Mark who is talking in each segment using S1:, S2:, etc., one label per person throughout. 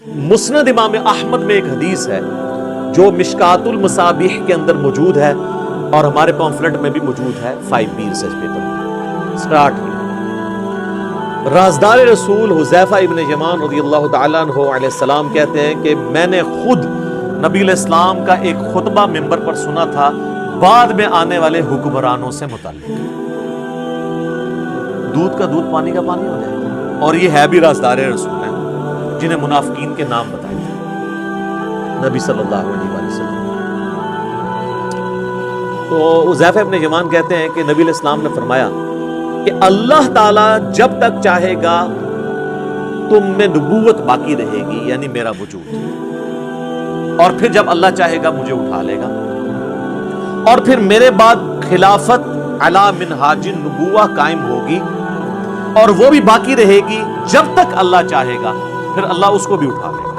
S1: مسند امام احمد میں ایک حدیث ہے جو مشکات المصابیح کے اندر موجود ہے اور ہمارے پامفلٹ میں بھی موجود ہے 5B ریسرچ پیپر میں. سٹارٹ رازدار رسول حذیفہ ابن یمان رضی اللہ تعالیٰ عنہ علیہ السلام کہتے ہیں کہ میں نے خود نبی علیہ السلام کا ایک خطبہ ممبر پر سنا تھا بعد میں آنے والے حکمرانوں سے متعلق. دودھ کا دودھ پانی کا پانی ہو جائے گا. اور یہ ہے بھی رازدار رسول ہیں جنہیں منافقین کے نام بتائے تھے نبی صلی اللہ علیہ وسلم. تو حذیفہ ابن یمان کہتے ہیں کہ نبی علیہ السلام نے فرمایا کہ اللہ تعالیٰ جب تک چاہے گا تم میں نبوت باقی رہے گی، یعنی میرا وجود، اور پھر جب اللہ چاہے گا مجھے اٹھا لے گا، اور پھر میرے بعد خلافت علی منہاج النبوہ قائم ہوگی اور وہ بھی باقی رہے گی جب تک اللہ چاہے گا، پھر اللہ اس کو بھی اٹھا لے گا.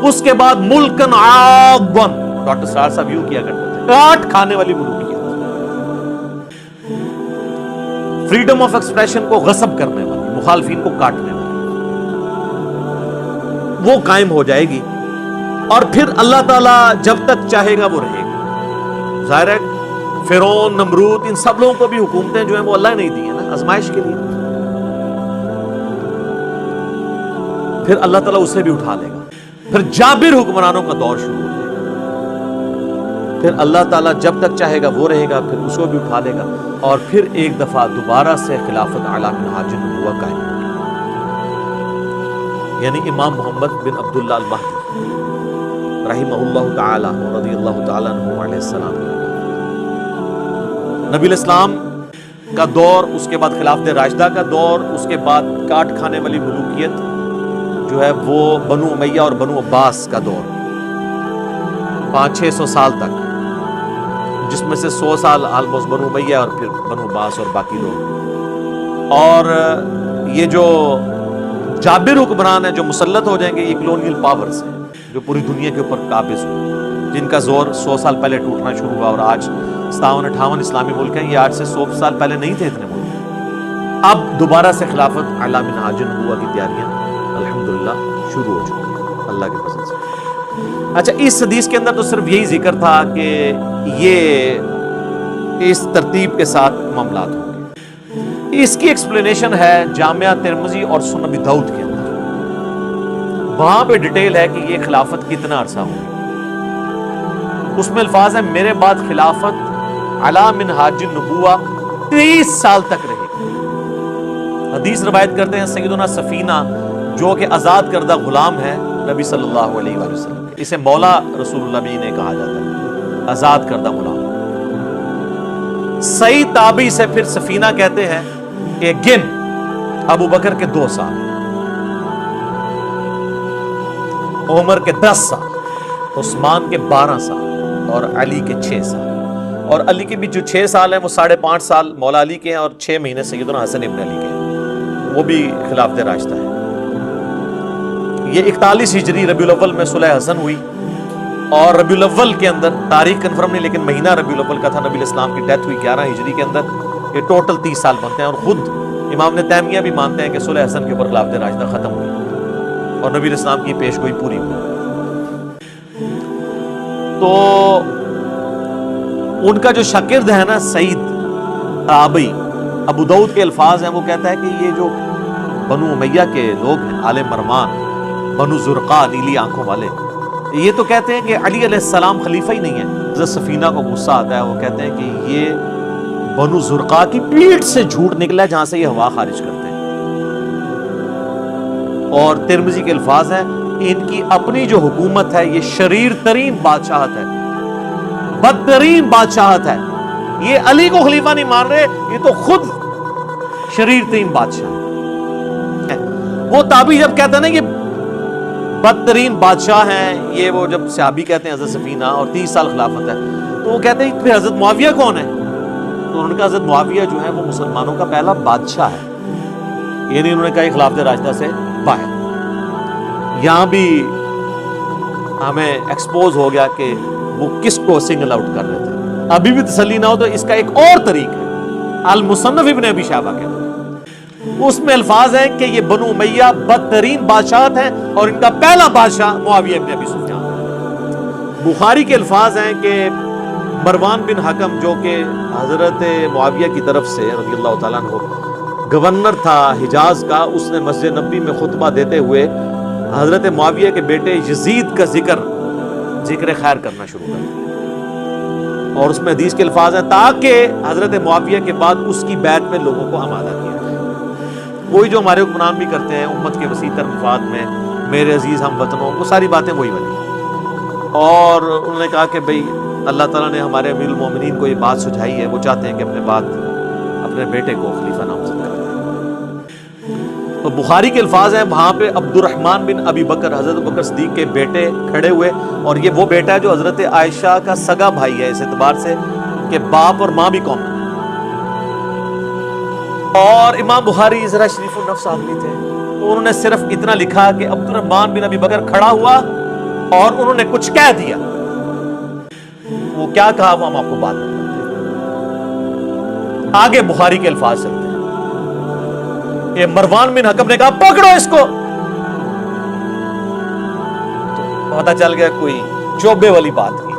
S1: اس کے بعد ملکن عاضن، ڈاکٹر سرار صاحب یوں کیا کرتے تھے، کاٹ کھانے والی ملوکیت، فریڈم آف ایکسپریشن کو غصب کرنے والی، مخالفین کو کاٹنے والی، وہ قائم ہو جائے گی. اور پھر اللہ تعالیٰ جب تک چاہے گا وہ رہے گا. ظاہر ہے فرعون، نمرود، ان سب لوگوں کو بھی حکومتیں جو ہیں وہ اللہ نے نہیں دی ہیں نا، آزمائش کے لیے. پھر اللہ تعالیٰ اسے بھی اٹھا لے گا. پھر جابر حکمرانوں کا دور شروع ہو جائے گا. پھر اللہ تعالیٰ جب تک چاہے گا وہ رہے گا، پھر اس کو بھی اٹھا لے گا، اور پھر ایک دفعہ دوبارہ سے خلافت اعلی منہاج النبوہ قائم ہوگی، یعنی امام محمد بن عبداللہ المہدی رحمہ اللہ تعالی رضی اللہ تعالیٰ عنہ علیہ السلام. نبی علیہ السلام کا دور، اس کے بعد خلافت راشدہ کا دور، اس کے بعد کاٹ کھانے والی ملوکیت جو ہے وہ بنو امیہ اور بنو عباس کا دور 500-600 سال تک، جس میں سے 100 سال آلموسٹ بنو امیہ اور پھر بنو عباس اور باقی لوگ. اور یہ جو جابر حکمران ہیں جو مسلط ہو جائیں گے، یہ کلونیل پاورز ہیں جو پوری دنیا کے اوپر قابض ہوئے، جن کا زور 100 سال پہلے ٹوٹنا شروع ہوا، اور آج 57-58 اسلامی ملک ہیں. یہ آج سے 100 سال پہلے نہیں تھے اتنے ملک. اب دوبارہ سے خلافت اعلی منہاج النبوہ کی تیاریاں الحمدللہ شروع ہو چکی ہیں اللہ کے فضل سے. اچھا، اس حدیث کے اندر تو صرف یہی ذکر تھا کہ یہ اس ترتیب کے ساتھ معاملات ہوں گے. اس کی ایکسپلینیشن ہے جامعہ ترمذی اور سنن ابی داؤد کے اندر. وہاں پہ ڈیٹیل ہے کہ یہ خلافت کتنا عرصہ ہوگی. اس میں الفاظ ہیں میرے بعد خلافت علی منہاج النبوہ 30 سال تک رہے گی. حدیث روایت کرتے ہیں سیدنا سفینہ جو کہ آزاد کردہ غلام ہے نبی صلی اللہ علیہ وآلہ وسلم، اسے مولا رسول اللہ بھی نے کہا جاتا ہے، آزاد کردہ غلام. صحیح تابعی سے پھر سفینہ کہتے ہیں کہ گن ابو بکر کے 2 سال، عمر کے 10 سال، عثمان کے 12 سال اور علی کے 6 سال. اور علی کے بھی جو 6 سال ہیں وہ 5.5 سال مولا علی کے ہیں اور 6 مہینے سیدنا حسن ابن علی کے ہیں، وہ بھی خلافت راشدہ ہے. یہ 41 ہجری ربیع الاول میں صلح حسن ہوئی، اور ربیع الاول کے اندر تاریخ کنفرم نہیں لیکن مہینہ ربیع الاول کا تھا. نبی علیہ السلام کی ڈیتھ ہوئی 11 ہجری کے اندر. یہ ٹوٹل 30 سال بنتے ہیں، اور خود امام نے تیمیہ بھی مانتے ہیں کہ صلح حسن کے اوپر خلافت راشدہ ختم ہوئی اور نبی علیہ السلام کی پیش گوئی پوری ہوئی. تو ان کا جو شاگرد ہے نا سعید تابعی، ابو داؤد کے الفاظ ہیں، وہ کہتا ہے کہ یہ جو بنو امیہ کے لوگ ہیں، آل مرمان، بنو زرقا، نیلی آنکھوں والے، یہ تو کہتے ہیں کہ علی علیہ السلام خلیفہ ہی نہیں ہے. حضرت سفینہ کو غصہ آتا ہے، وہ کہتے ہیں کہ یہ بنو زرقا کی پیٹھ سے جھوٹ نکلا ہے جہاں سے یہ ہوا خارج کرتے ہیں. اور ترمذی کے الفاظ ہیں ان کی اپنی جو حکومت ہے یہ شریر ترین بادشاہت ہے، بدترین بادشاہت ہے. یہ علی کو خلیفہ نہیں مان رہے، یہ تو خود شریر ترین بادشاہ ہے. وہ تابعی جب کہتے ہیں نا کہ بدترین بادشاہ ہیں، یہ وہ جب صحابی کہتے ہیں حضرت سفینہ اور 30 سال خلافت ہے، تو وہ کہتے ہیں پھر حضرت معاویہ کون ہے؟ تو انہوں نے کہا حضرت معاویہ جو ہے وہ مسلمانوں کا پہلا بادشاہ ہے، یعنی انہوں نے کہا خلافت راشدہ سے باہر. یہاں بھی ہمیں ایکسپوز ہو گیا کہ وہ کس کو سنگل آؤٹ کر رہے تھے. ابھی بھی تسلی نہ ہو تو اس کا ایک اور طریق ہے، المصنف ابن ابی شیبہ کے اندر اس میں الفاظ ہیں کہ یہ بنو امیہ بدترین بادشاہت ہیں اور ان کا پہلا بادشاہ معاویہ بن ابی سفیان ہے۔ بخاری کے الفاظ ہیں کہ مروان بن حکم جو کہ حضرت معاویہ کی طرف سے رضی اللہ تعالیٰ عنہ گورنر تھا حجاز کا، اس نے مسجد نبوی میں خطبہ دیتے ہوئے حضرت معاویہ کے بیٹے یزید کا ذکر خیر کرنا شروع کر دیا، اور اس میں حدیث کے الفاظ ہیں تاکہ حضرت معاویہ کے بعد اس کی بیعت میں لوگوں کو آمادہ کیا جائے۔ وہی جو ہمارے حکمران بھی کرتے ہیں امت کے وسیع تر مفاد میں، میرے عزیز ہم وطنوں، وہ ساری باتیں وہی بنی، اور انہوں نے کہا کہ بھئی اللہ تعالیٰ نے ہمارے امیر المومنین کو یہ بات سجھائی ہے، وہ چاہتے ہیں کہ اپنے بیٹے کو خلیفہ نامزد کر دیں۔ تو بخاری کے الفاظ ہیں وہاں پہ عبد الرحمن بن ابی بکر، حضرت بکر صدیق کے بیٹے کھڑے ہوئے، اور یہ وہ بیٹا ہے جو حضرت عائشہ کا سگا بھائی ہے اس اعتبار سے کہ باپ اور ماں بھی کامن ہے۔ اور امام بخاری ذرا شریف النفس آدمی تھے، تو انہوں نے صرف اتنا لکھا کہ عبد الرحمن بن ابی بکر کھڑا ہوا اور انہوں نے کچھ کہہ دیا، وہ کیا کہا وہ ہم آپ کو بات میں آگے بخاری کے الفاظ چلتے ہیں کہ مروان بن حکم نے کہا پکڑو اس کو، تو پتہ چل گیا کوئی چوبے والی بات کی،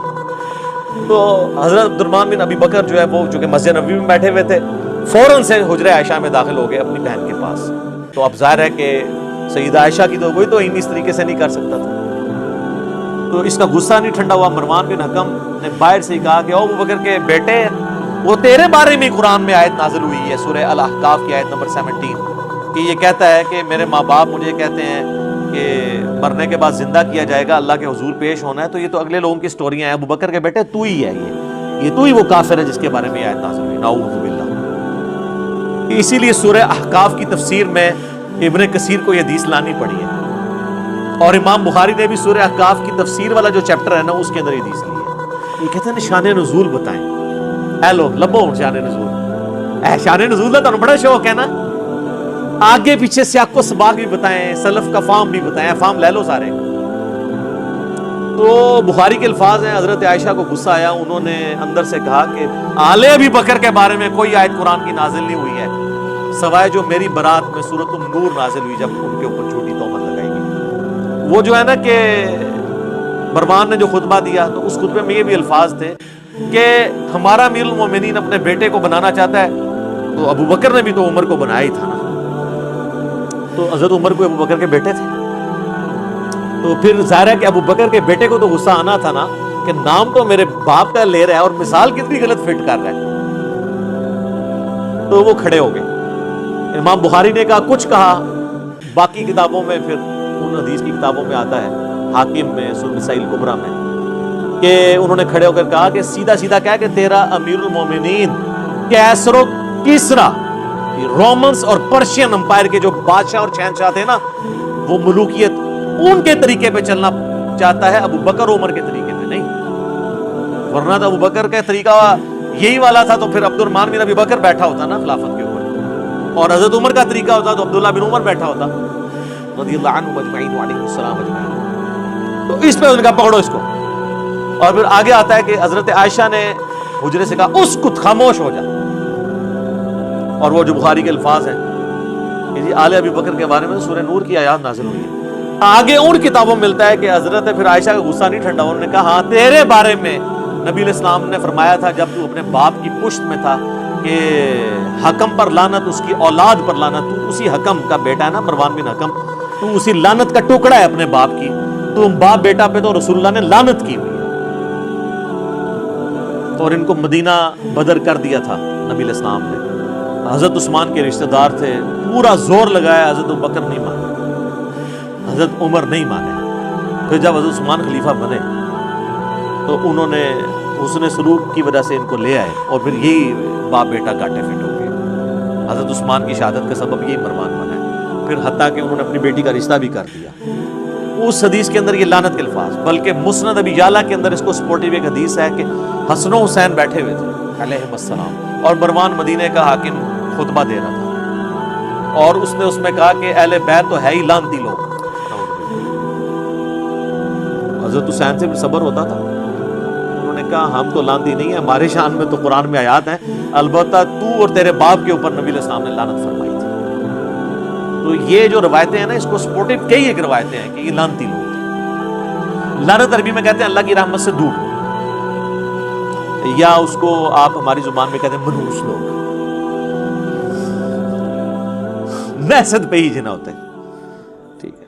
S1: تو حضرت عبد الرحمن بن ابی بکر جو ہے وہ جو کہ مسجد نبوی میں بیٹھے ہوئے تھے فوراً سے حجرہ عائشہ میں داخل ہو گئے اپنی بہن کے پاس۔ تو اب ظاہر ہے کہ سیدہ عائشہ کی تو کوئی تو اس طریقے سے نہیں کر سکتا تھا، تو اس کا غصہ نہیں ٹھنڈا ہوا۔ مروان بن حکم نے باہر سے کہا کہ او ابو بکر کے بیٹے، وہ تیرے بارے میں قرآن میں آیت نازل ہوئی ہے سورہ الاحقاف کی آیت نمبر 17 کہ یہ کہتا ہے کہ میرے ماں باپ مجھے کہتے ہیں کہ مرنے کے بعد زندہ کیا جائے گا، اللہ کے حضور پیش ہونا ہے، تو یہ تو اگلے لوگوں کی سٹوریاں ہیں، ابو بکر کے بیٹے تو ہی ہے، یہ تو ہی وہ کافر ہے جس کے بارے میں آیت نازل ہوئی، نعوذ باللہ۔ اسی لیے سورہ احقاف کی تفسیر میں ابن کثیر کو یہ حدیث لانی پڑی ہے، اور امام بخاری نے بھی سورہ احقاف کی تفسیر والا جو چیپٹر ہے نا اس کے اندر یہ حدیث لی ہے۔ یہ کہتے ہیں شان نزول بتائیں، اے لوگ لبو شان نزول، اے شان نزول کا تمہیں بڑا شوق ہے نا، آگے پیچھے سیاق و سباق بھی بتائیں، سلف کا فام بھی بتائیں، فام لے لو سارے۔ تو بخاری کے الفاظ ہیں حضرت عائشہ کو غصہ آیا، انہوں نے اندر سے کہا کہ آل ابی بکر کے بارے میں کوئی آیت قرآن کی نازل نہیں ہوئی ہے سوائے جو میری برات میں سورۃ النور نازل ہوئی جب ان کے اوپر جھوٹی تہمت لگائی گئی۔ وہ جو ہے نا کہ مروان نے جو خطبہ دیا تو اس خطبے میں یہ بھی الفاظ تھے کہ ہمارا امیر المومنین اپنے بیٹے کو بنانا چاہتا ہے، تو ابو بکر نے بھی تو عمر کو بنایا ہی تھا نا، تو حضرت عمر کو ابو بکر کے بیٹے تھے، تو پھر ظاہر ہے کہ ابو بکر کے بیٹے کو تو غصہ آنا تھا نا کہ نام تو میرے باپ کا لے رہا ہے اور مثال کتنی غلط فٹ کر رہا ہے، تو وہ کھڑے ہو گئے۔ امام بخاری نے کہا کچھ کہا، باقی کتابوں میں پھر ان حدیث کی کتابوں میں آتا ہے، حاکم میں، مسائل کبریٰ میں، کہ انہوں نے کھڑے ہو کر کہا کہ سیدھا سیدھا کہا کہ تیرا امیر المومنین کیسر و کسرا، رومنس اور پرشین امپائر کے جو بادشاہ اور شہنشاہ تھے نا، وہ ملوکیت ان کے طریقے پہ چلنا چاہتا ہے، ابو بکر عمر کے طریقے پہ نہیں، ورنہ تو ابو بکر کا طریقہ یہی والا تھا تو پھر عبد الرحمن بن ابی بکر بیٹھا ہوتا نا خلافت کے اوپر، اور حضرت عمر کا طریقہ ہوتا تو عبداللہ بن عمر بیٹھا ہوتا رضی اللہ عنہ اجمعین وعلیہ السلام اجمعین۔ تو اس پہ انہوں نے کہا پکڑو اس کو، اور پھر آگے آتا ہے کہ حضرت عائشہ نے حجرے سے کہا اسکت، خاموش ہو جا، اور وہ جو بخاری کے الفاظ ہیں کہ جی آل ابی بکر کے بارے میں سورہ نور کی آیات نازل ہوئی ہے۔ آگے ان کتابوں میں ملتا ہے کہ حضرت پھر عائشہ کا غصہ نہیں ٹھنڈا، انہوں نے کہا ہاں تیرے بارے میں نبی علیہ السلام نے فرمایا تھا جب تو اپنے باپ کی پشت میں تھا کہ حکم پر لعنت، اس کی اولاد پر لعنت، تو اسی حکم کا بیٹا ہے نا مروان بن حکم، تو اسی لعنت کا ٹکڑا ہے اپنے باپ کی، تو باپ بیٹا پہ تو رسول اللہ نے لعنت کی ہوئی ہے، اور ان کو مدینہ بدر کر دیا تھا نبی علیہ السلام نے۔ حضرت عثمان کے رشتہ دار تھے، پورا زور لگایا، حضرت بکر نہیں مانے، حضرت عمر نہیں مانے، پھر جب حضرت عثمان خلیفہ بنے تو انہوں نے حسن سلوک کی وجہ سے ان کو لے آئے، اور پھر یہی باپ بیٹا گاٹے فٹ ہو گئے، حضرت عثمان کی شہادت کا سبب یہی مروان بنا ہے، پھر حتیٰ کہ انہوں نے اپنی بیٹی کا رشتہ بھی کر دیا۔ اس حدیث کے اندر یہ لعنت کے الفاظ، بلکہ مسند ابی یعلا کے اندر اس کو سپورٹیو ایک حدیث ہے کہ حسن و حسین بیٹھے ہوئے تھے علیہم السلام، اور مروان مدینے کا حاکم خطبہ دے رہا تھا، اور اس نے اس میں کہا کہ اہل بیت تو ہے ہی لعنتی لوگ، حضرت حسین سے بھی صبر ہوتا تھا، انہوں نے کہا ہم تو لعنتی نہیں ہیں، ہمارے شان میں تو قرآن میں آیات ہیں، البتہ تو اور تیرے باپ کے اوپر نبی علیہ السلام نے لعنت فرمائی تھی، تو یہ جو روایتیں ہیں نا اس کو سپورٹو کئی ایک روایتیں ہیں کہ یہ لانتی لوگ تھے. لعنت عربی میں کہتے ہیں اللہ کی رحمت سے دور, یا اس کو آپ ہماری زبان میں کہتے ہیں منحوس لوگ, نحست پہ ہی جنا ہوتے ہیں. ٹھیک ہے,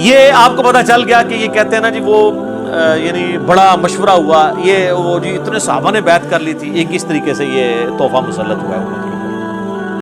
S1: یہ آپ کو پتا چل گیا کہ یہ کہتے ہیں نا جی وہ یعنی بڑا مشورہ ہوا, یہ وہ جی اتنے صحابہ نے بیعت کر لی تھی, ایک اس طریقے سے یہ تحفہ مسلط ہوا ہے.